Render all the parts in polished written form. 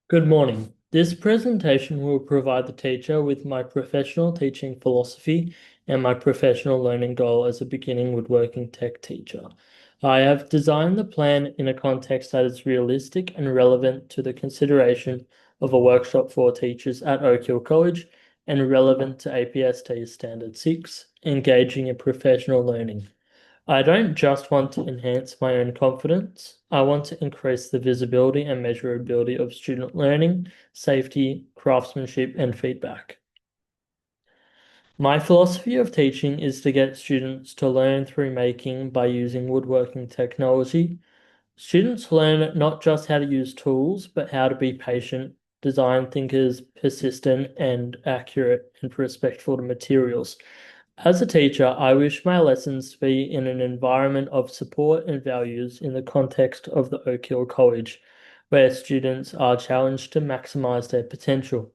Good morning. This presentation will provide the teacher with my professional teaching philosophy and my professional learning goal as a beginning woodworking tech teacher. I have designed the plan in a context that is realistic and relevant to the consideration of a workshop for teachers at Oak Hill College and relevant to APST Standard 6, engaging in professional learning. I don't just want to enhance my own confidence. I want to increase the visibility and measurability of student learning, safety, craftsmanship, and feedback. My philosophy of teaching is to get students to learn through making by using woodworking technology. Students learn not just how to use tools, but how to be patient, design thinkers, persistent, and accurate and respectful to materials. As a teacher, I wish my lessons to be in an environment of support and values in the context of the Oak Hill College, where students are challenged to maximize their potential.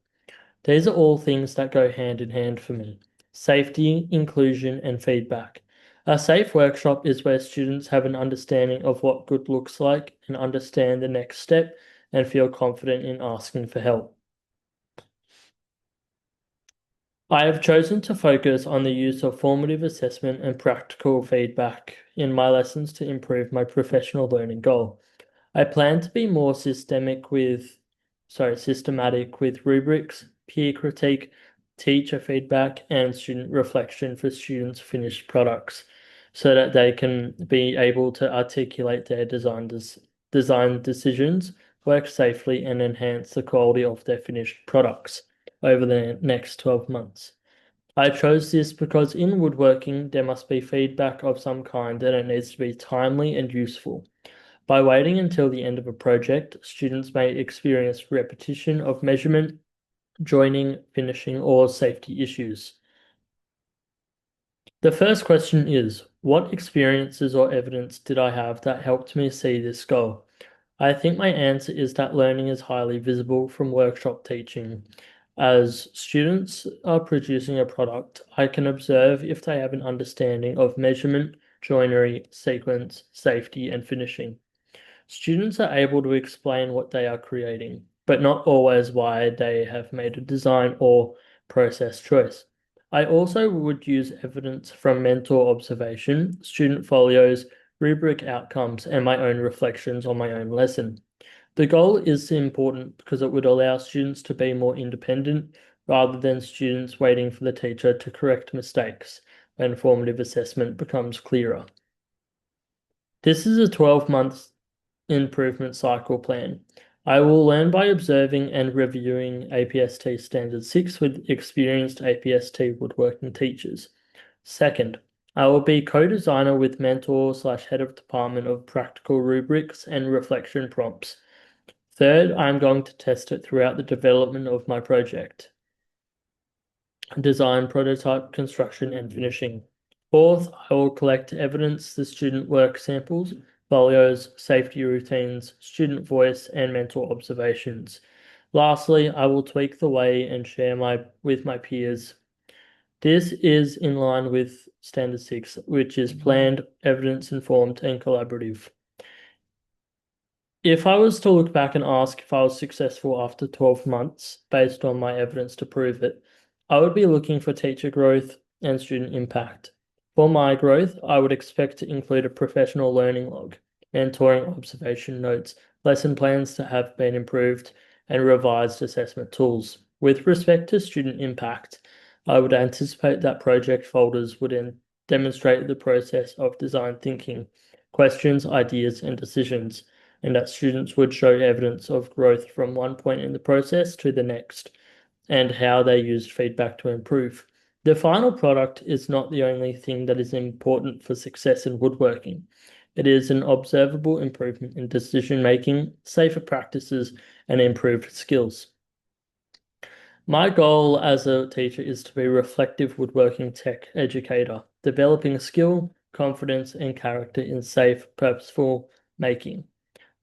These are all things that go hand in hand for me. Safety, inclusion, and feedback. A safe workshop is where students have an understanding of what good looks like and understand the next step and feel confident in asking for help. I have chosen to focus on the use of formative assessment and practical feedback in my lessons to improve my professional learning goal. I plan to be more systematic with rubrics, peer critique, teacher feedback, and student reflection for students' finished products so that they can be able to articulate their design decisions, work safely, and enhance the quality of their finished products over the next 12 months. I chose this because in woodworking, there must be feedback of some kind and it needs to be timely and useful. By waiting until the end of a project, students may experience repetition of measurement, joining, finishing, or safety issues. The first question is, what experiences or evidence did I have that helped me see this goal? I think my answer is that learning is highly visible from workshop teaching. As students are producing a product, I can observe if they have an understanding of measurement, joinery, sequence, safety, and finishing. Students are able to explain what they are creating, but not always why they have made a design or process choice. I also would use evidence from mentor observation, student folios, rubric outcomes, and my own reflections on my own lesson. The goal is important because it would allow students to be more independent rather than students waiting for the teacher to correct mistakes when formative assessment becomes clearer. This is a 12-month improvement cycle plan. I will learn by observing and reviewing APST Standard 6 with experienced APST woodworking teachers. Second, I will be co-designer with mentor/head of department of practical rubrics and reflection prompts. Third, I'm going to test it throughout the development of my project. Design, prototype, construction, and finishing. Fourth, I will collect evidence, the student work samples, folios, safety routines, student voice, and mentor observations. Lastly, I will tweak the way and share with my peers. This is in line with Standard 6, which is planned, evidence-informed, and collaborative. If I was to look back and ask if I was successful after 12 months, based on my evidence to prove it, I would be looking for teacher growth and student impact. For my growth, I would expect to include a professional learning log, mentoring observation notes, lesson plans to have been improved, and revised assessment tools. With respect to student impact, I would anticipate that project folders would demonstrate the process of design thinking, questions, ideas, and decisions, and that students would show evidence of growth from one point in the process to the next, and how they used feedback to improve. The final product is not the only thing that is important for success in woodworking. It is an observable improvement in decision making, safer practices, and improved skills. My goal as a teacher is to be a reflective woodworking tech educator, developing skill, confidence, and character in safe, purposeful making.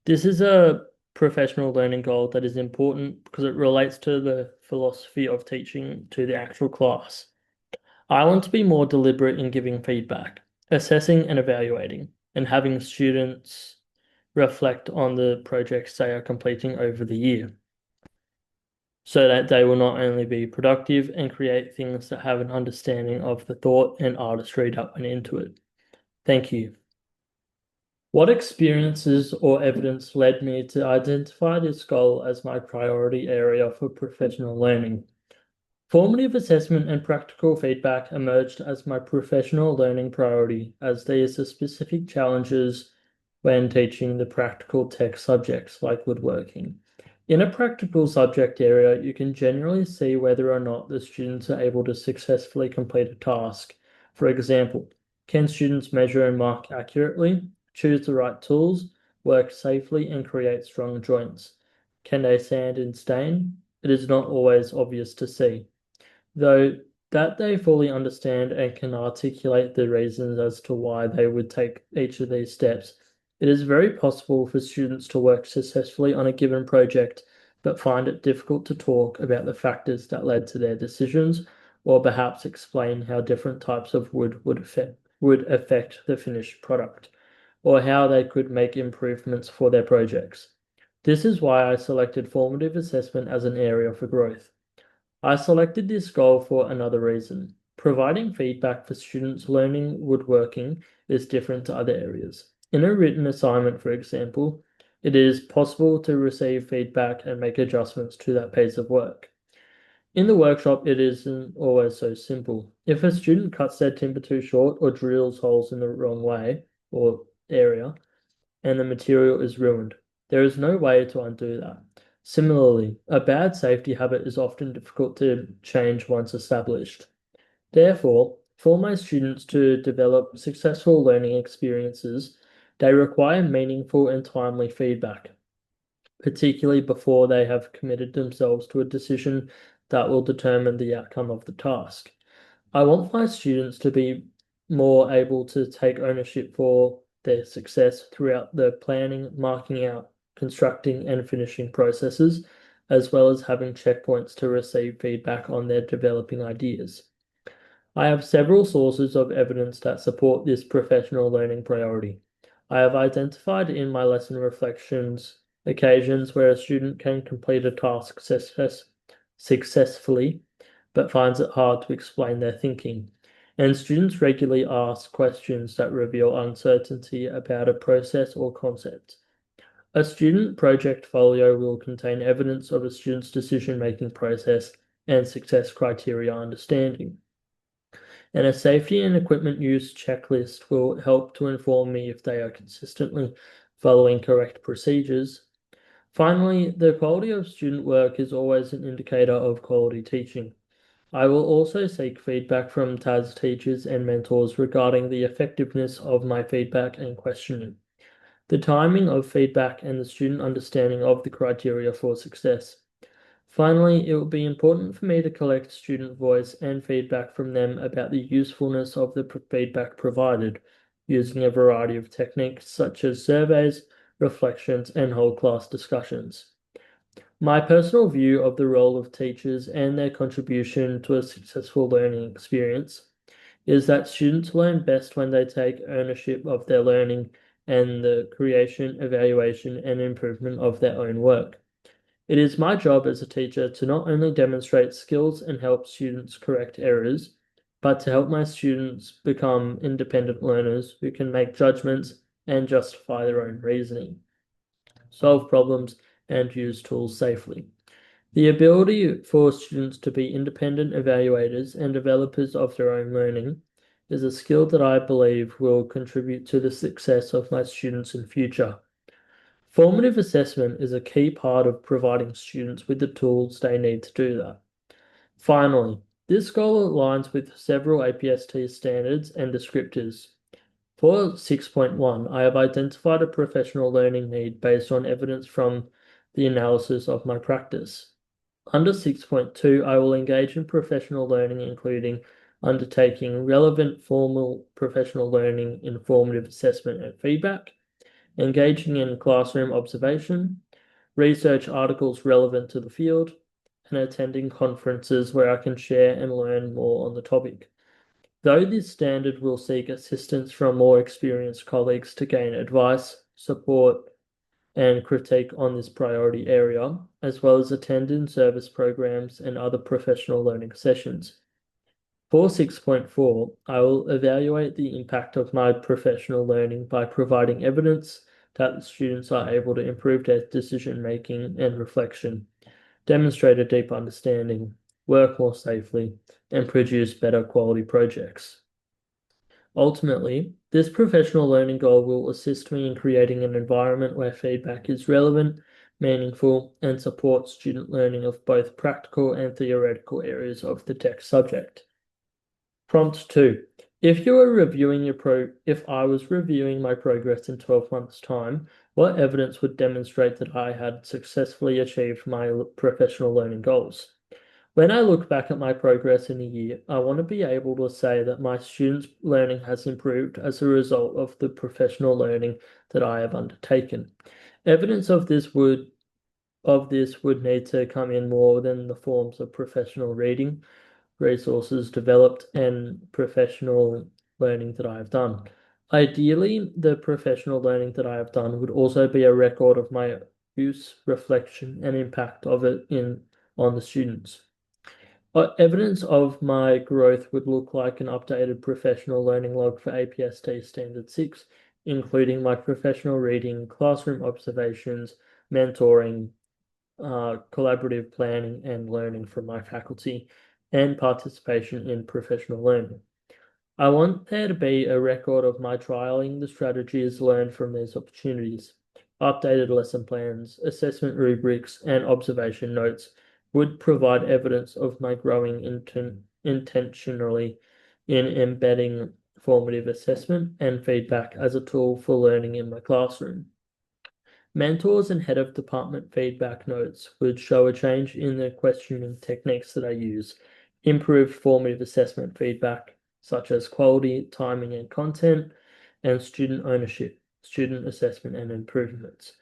This is a professional learning goal that is important because it relates to the philosophy of teaching to the actual class. I want to be more deliberate in giving feedback, assessing and evaluating, and having students reflect on the projects they are completing over the year. so that they will not only be productive and create things that have an understanding of the thought and artistry that went into it. Thank you. What experiences or evidence led me to identify this goal as my priority area for professional learning? Formative assessment and practical feedback emerged as my professional learning priority, as these are specific challenges when teaching the practical tech subjects like woodworking. In a practical subject area, you can generally see whether or not the students are able to successfully complete a task. For example, can students measure and mark accurately, choose the right tools, work safely, and create strong joints? Can they sand and stain? It is not always obvious to see, though that they fully understand and can articulate the reasons as to why they would take each of these steps. It is very possible for students to work successfully on a given project, but find it difficult to talk about the factors that led to their decisions, or perhaps explain how different types of wood would affect the finished product, or how they could make improvements for their projects. This is why I selected formative assessment as an area for growth. I selected this goal for another reason. Providing feedback for students learning woodworking is different to other areas. In a written assignment, for example, it is possible to receive feedback and make adjustments to that piece of work. In the workshop, it isn't always so simple. If a student cuts their timber too short or drills holes in the wrong way or area, and the material is ruined. There is no way to undo that. Similarly, a bad safety habit is often difficult to change once established. Therefore, for my students to develop successful learning experiences, they require meaningful and timely feedback, particularly before they have committed themselves to a decision that will determine the outcome of the task. I want my students to be more able to take ownership for their success throughout the planning, marking out, constructing, and finishing processes, as well as having checkpoints to receive feedback on their developing ideas. I have several sources of evidence that support this professional learning priority. I have identified in my lesson reflections occasions where a student can complete a task successfully but finds it hard to explain their thinking. And students regularly ask questions that reveal uncertainty about a process or concept. A student project folio will contain evidence of a student's decision-making process and success criteria understanding. And a safety and equipment use checklist will help to inform me if they are consistently following correct procedures. Finally, the quality of student work is always an indicator of quality teaching. I will also seek feedback from TAS teachers and mentors regarding the effectiveness of my feedback and questioning, the timing of feedback, and the student understanding of the criteria for success. Finally, it will be important for me to collect student voice and feedback from them about the usefulness of the feedback provided, using a variety of techniques such as surveys, reflections, and whole class discussions. My personal view of the role of teachers and their contribution to a successful learning experience is that students learn best when they take ownership of their learning and the creation, evaluation, and improvement of their own work. It is my job as a teacher to not only demonstrate skills and help students correct errors, but to help my students become independent learners who can make judgments and justify their own reasoning, solve problems, and use tools safely. The ability for students to be independent evaluators and developers of their own learning is a skill that I believe will contribute to the success of my students in future. Formative assessment is a key part of providing students with the tools they need to do that. Finally, this goal aligns with several APST standards and descriptors. For 6.1, I have identified a professional learning need based on evidence from the analysis of my practice. Under 6.2, I will engage in professional learning, including undertaking relevant formal professional learning, informative assessment and feedback, engaging in classroom observation, research articles relevant to the field, and attending conferences where I can share and learn more on the topic. Though this standard will seek assistance from more experienced colleagues to gain advice, support, and critique on this priority area, as well as attend in-service programs and other professional learning sessions. For 6.4, I will evaluate the impact of my professional learning by providing evidence that the students are able to improve their decision-making and reflection, demonstrate a deep understanding, work more safely, and produce better quality projects. Ultimately, this professional learning goal will assist me in creating an environment where feedback is relevant, meaningful, and supports student learning of both practical and theoretical areas of the tech subject. Prompt 2. If I was reviewing my progress in 12 months' time, what evidence would demonstrate that I had successfully achieved my professional learning goals? When I look back at my progress in a year, I want to be able to say that my students' learning has improved as a result of the professional learning that I have undertaken. Evidence of this would need to come in more than the forms of professional reading, resources developed, and professional learning that I have done. Ideally, the professional learning that I have done would also be a record of my use, reflection, and impact of it on the students. Evidence of my growth would look like an updated professional learning log for APST Standard 6, including my professional reading, classroom observations, mentoring, collaborative planning and learning from my faculty, and participation in professional learning. I want there to be a record of my trialing the strategies learned from these opportunities. Updated lesson plans, assessment rubrics, and observation notes would provide evidence of my growing intentionally in embedding formative assessment and feedback as a tool for learning in my classroom. Mentors and head of department feedback notes would show a change in the questioning techniques that I use, improved formative assessment feedback, such as quality, timing, and content, and student ownership, student assessment, and improvements.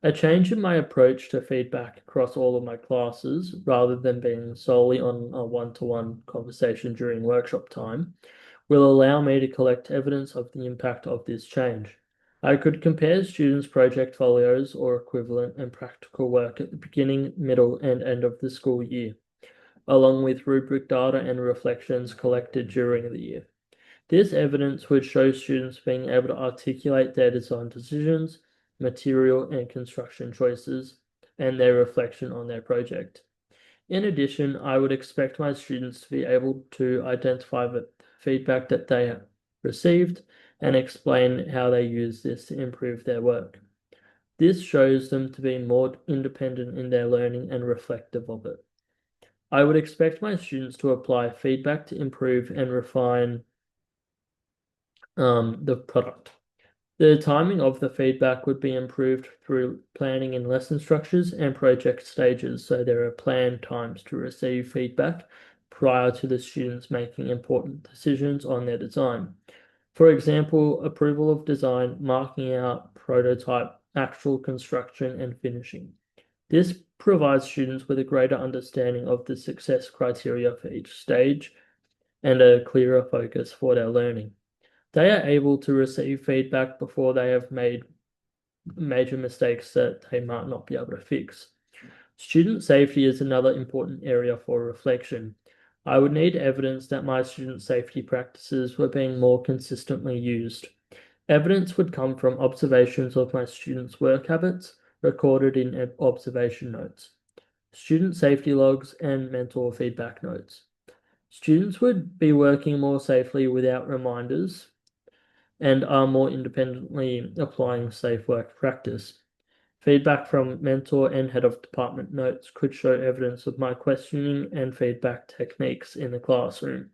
A change in my approach to feedback across all of my classes, rather than being solely on a one-to-one conversation during workshop time, will allow me to collect evidence of the impact of this change. I could compare students' project folios or equivalent and practical work at the beginning, middle, and end of the school year, along with rubric data and reflections collected during the year. This evidence would show students being able to articulate their design decisions, material and construction choices, and their reflection on their project. In addition, I would expect my students to be able to identify the feedback that they have received and explain how they use this to improve their work. This shows them to be more independent in their learning and reflective of it. I would expect my students to apply feedback to improve and refine the product. The timing of the feedback would be improved through planning in lesson structures and project stages, so there are planned times to receive feedback prior to the students making important decisions on their design. For example, approval of design, marking out prototype, actual construction, and finishing. This provides students with a greater understanding of the success criteria for each stage and a clearer focus for their learning. They are able to receive feedback before they have made major mistakes that they might not be able to fix. Student safety is another important area for reflection. I would need evidence that my student safety practices were being more consistently used. Evidence would come from observations of my students' work habits recorded in observation notes, student safety logs, and mentor feedback notes. Students would be working more safely without reminders and are more independently applying safe work practice. Feedback from mentor and head of department notes could show evidence of my questioning and feedback techniques in the classroom,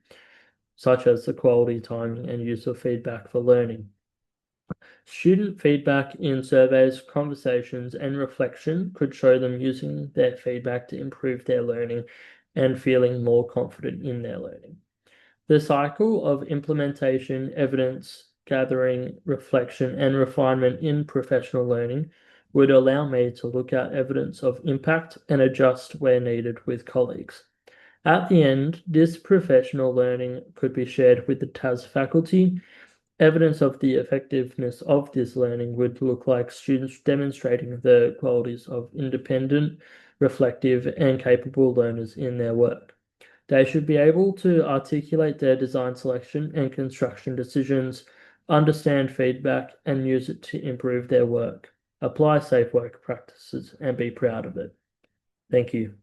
such as the quality, timing, and use of feedback for learning. Student feedback in surveys, conversations, and reflection could show them using their feedback to improve their learning and feeling more confident in their learning. The cycle of implementation, evidence gathering, reflection, and refinement in professional learning would allow me to look at evidence of impact and adjust where needed with colleagues. At the end, this professional learning could be shared with the TAS faculty Evidence of the effectiveness of this learning would look like students demonstrating the qualities of independent, reflective, and capable learners in their work. They should be able to articulate their design selection and construction decisions, understand feedback, and use it to improve their work, apply safe work practices, and be proud of it. Thank you.